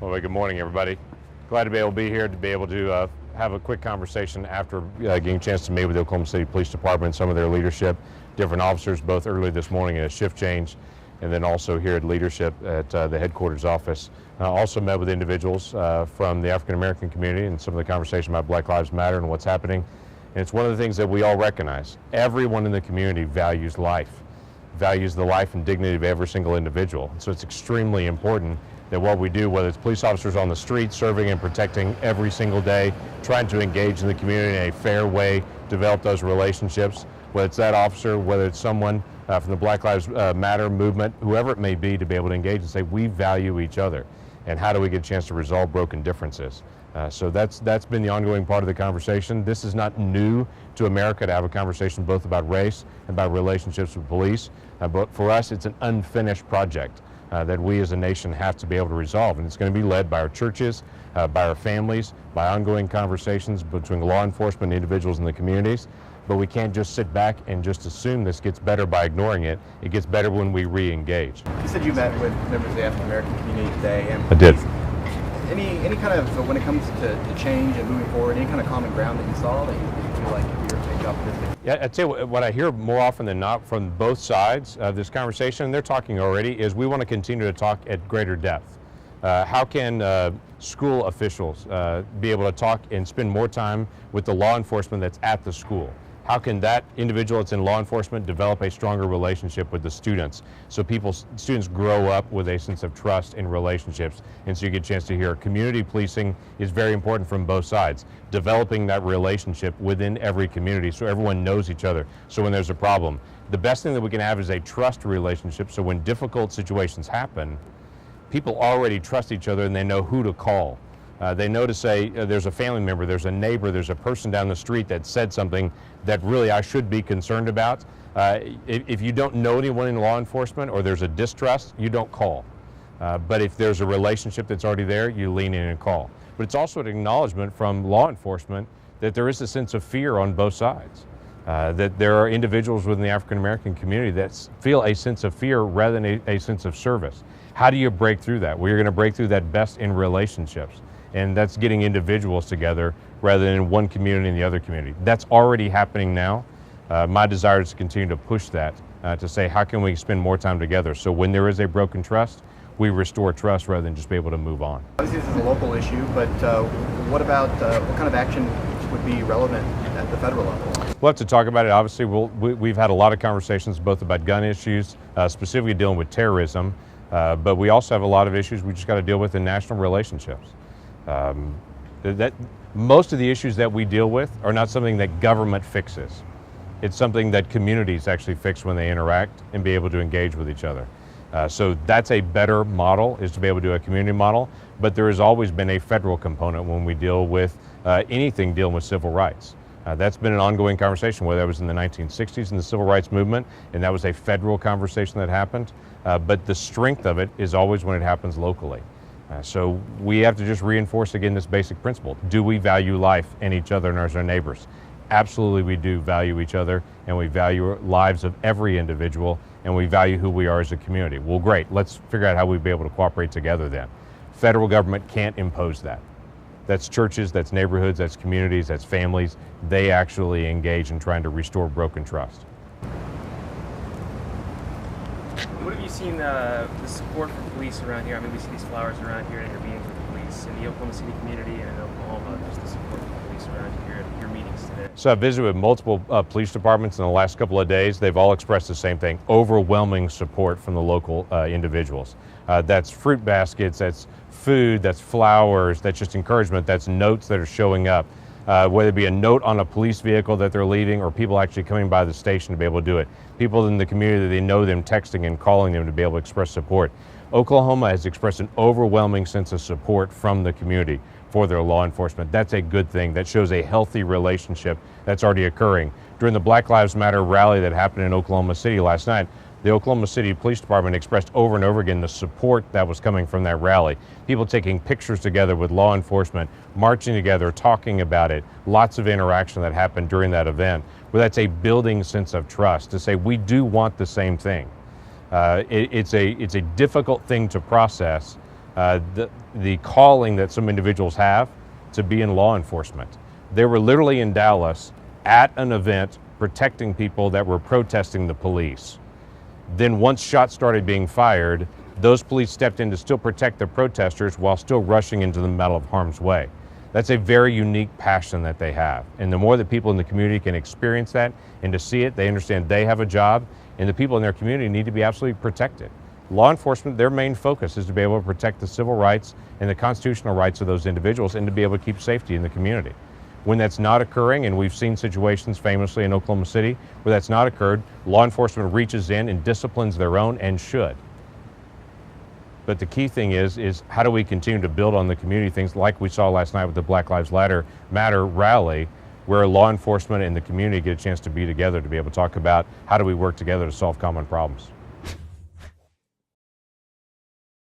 Well, good morning, everybody. Glad to be able to be here, to be able to have a quick conversation after getting a chance to meet with the Oklahoma City Police Department, some of their leadership, different officers, both early this morning in a shift change, and then also here at leadership at the headquarters office. Also met with individuals from the African American community and some of the conversation about Black Lives Matter and what's happening. And it's one of the things that we all recognize. Everyone in the community values life, values the life and dignity of every single individual. So it's extremely important that what we do, whether it's police officers on the street serving and protecting every single day, trying to engage in the community in a fair way, develop those relationships, whether it's that officer, whether it's someone from the Black Lives Matter movement, whoever it may be, to be able to engage and say, we value each other, and how do we get a chance to resolve broken differences? So that's been the ongoing part of the conversation. This is not new to America to have a conversation both about race and about relationships with police, but for us it's an unfinished project that we as a nation have to be able to resolve, and it's going to be led by our churches, by our families, by ongoing conversations between law enforcement and individuals in the communities. But we can't just sit back and just assume this gets better by ignoring it. It gets better when we re-engage. You said you met with members of the African American community today. And I did. Any kind of, when it comes to change and moving forward, any kind of common ground that you saw that you feel like you're taking up with? Yeah, I'd say what I hear more often than not from both sides of this conversation, they're talking already, is we want to continue to talk at greater depth. How can school officials be able to talk and spend more time with the law enforcement that's at the school? How can that individual that's in law enforcement develop a stronger relationship with the students, so students grow up with a sense of trust in relationships? And so you get a chance to hear community policing is very important from both sides, developing that relationship within every community so everyone knows each other. So when there's a problem, the best thing that we can have is a trust relationship, so when difficult situations happen, people already trust each other and they know who to call. They know to say, there's a family member, there's a neighbor, there's a person down the street that said something that really I should be concerned about. If you don't know anyone in law enforcement or there's a distrust, you don't call. But if there's a relationship that's already there, you lean in and call. But it's also an acknowledgement from law enforcement that there is a sense of fear on both sides. That there are individuals within the African American community that feel a sense of fear rather than a sense of service. How do you break through that? Well, you're going to break through that best in relationships. And that's getting individuals together rather than one community and the other community. That's already happening now. My desire is to continue to push that, to say how can we spend more time together, so when there is a broken trust, we restore trust rather than just be able to move on. Obviously this is a local issue, but what about what kind of action would be relevant at the federal level? We'll have to talk about it. Obviously, we've had a lot of conversations both about gun issues, specifically dealing with terrorism, but we also have a lot of issues we just got to deal with in national relationships. Most of the issues that we deal with are not something that government fixes. It's something that communities actually fix when they interact and be able to engage with each other. So that's a better model, is to be able to do a community model, but there has always been a federal component when we deal with anything dealing with civil rights. That's been an ongoing conversation, whether that was in the 1960s in the civil rights movement, and that was a federal conversation that happened, but the strength of it is always when it happens locally. So we have to just reinforce again this basic principle. Do we value life and each other and our neighbors? Absolutely we do value each other, and we value lives of every individual, and we value who we are as a community. Well, great, let's figure out how we'd be able to cooperate together then. Federal government can't impose that. That's churches, that's neighborhoods, that's communities, that's families. They actually engage in trying to restore broken trust. What have you seen the support for police around here? I mean, we see these flowers around here in your meetings with the police in the Oklahoma City community and in Oklahoma, just the support for the police around here at your meetings today. So I've visited with multiple police departments in the last couple of days. They've all expressed the same thing, overwhelming support from the local individuals. That's fruit baskets, that's food, that's flowers, that's just encouragement, that's notes that are showing up. Whether it be a note on a police vehicle that they're leaving or people actually coming by the station to be able to do it. People in the community, they know them texting and calling them to be able to express support. Oklahoma has expressed an overwhelming sense of support from the community for their law enforcement. That's a good thing. That shows a healthy relationship that's already occurring. During the Black Lives Matter rally that happened in Oklahoma City last night, the Oklahoma City Police Department expressed over and over again the support that was coming from that rally. People taking pictures together with law enforcement, marching together, talking about it. Lots of interaction that happened during that event. Well, that's a building sense of trust to say we do want the same thing. It's a difficult thing to process the calling that some individuals have to be in law enforcement. They were literally in Dallas at an event protecting people that were protesting the police. Then once shots started being fired, those police stepped in to still protect the protesters while still rushing into the middle of harm's way. That's a very unique passion that they have. And the more that people in the community can experience that and to see it, they understand they have a job, and the people in their community need to be absolutely protected. Law enforcement, their main focus is to be able to protect the civil rights and the constitutional rights of those individuals and to be able to keep safety in the community. When that's not occurring, and we've seen situations famously in Oklahoma City where that's not occurred, law enforcement reaches in and disciplines their own, and should. But the key thing is how do we continue to build on the community things like we saw last night with the Black Lives Matter rally, where law enforcement and the community get a chance to be together to be able to talk about how do we work together to solve common problems.